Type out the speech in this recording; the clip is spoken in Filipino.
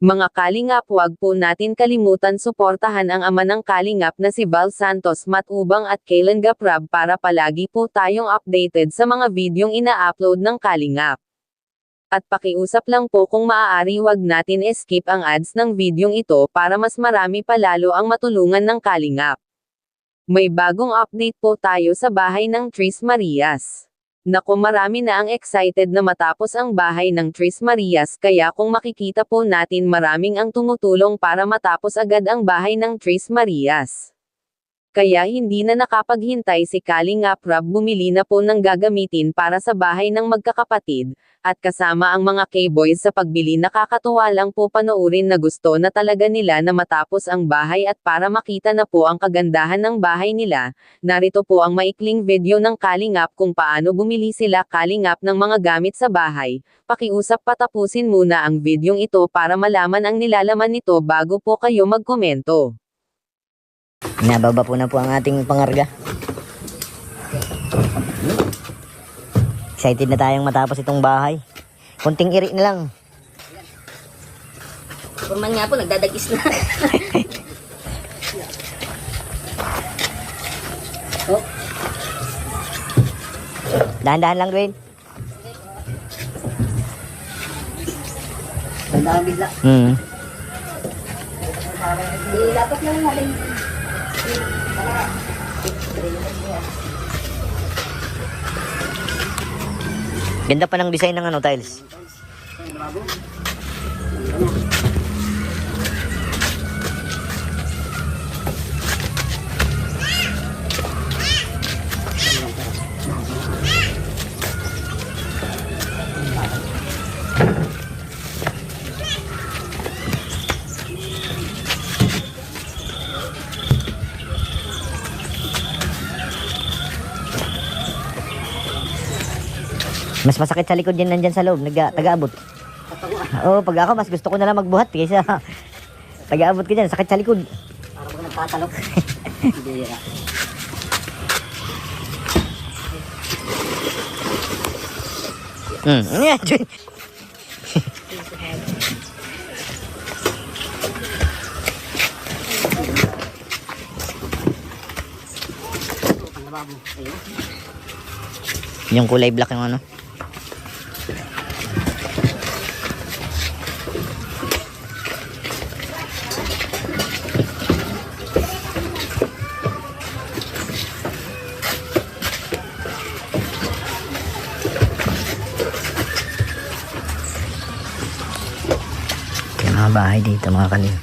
Mga Kalingap, huwag po natin kalimutan suportahan ang ama ng Kalingap na si Val Santos Matubang at Kailan Gaprab para palagi po tayong updated sa mga videong ina-upload ng Kalingap. At pakiusap lang po kung maaari wag natin skip ang ads ng videong ito para mas marami pa lalo ang matulungan ng Kalingap. May bagong update po tayo sa bahay ng Tris Marias. Naku, marami na ang excited na matapos ang bahay ng Tris Marias, kaya kung makikita po natin maraming ang tumutulong para matapos agad ang bahay ng Tris Marias. Kaya hindi na nakapaghintay si Kalingap Rab, bumili na po ng gagamitin para sa bahay ng magkakapatid, at kasama ang mga K-boys sa pagbili. Nakakatuwa lang po panoorin na gusto na talaga nila na matapos ang bahay, at para makita na po ang kagandahan ng bahay nila, narito po ang maikling video ng Kalingap kung paano bumili sila Kalingap ng mga gamit sa bahay. Pakiusap patapusin muna ang videong ito para malaman ang nilalaman nito bago po kayo magkomento. Nababa po na po ang ating pangarga. Excited na tayong matapos itong bahay. Kunting iri na lang. Purman nga po, nagdadagis na. Oh. Dahan-dahan lang, Dwayne. Nagdadagis bigla. Ilapat lang natin. Ganda pa ng design ng tiles. Mas masakit sa likod yan nandyan sa loob, taga-abot. Oo, pag ako, mas gusto ko na lang magbuhat kaysa taga-abot ka dyan, sakit sa likod. Para mo nagtatalok. Hindi yan. Yeah, yung kulay black yung ano. Yung mga bahay dito mga kalim.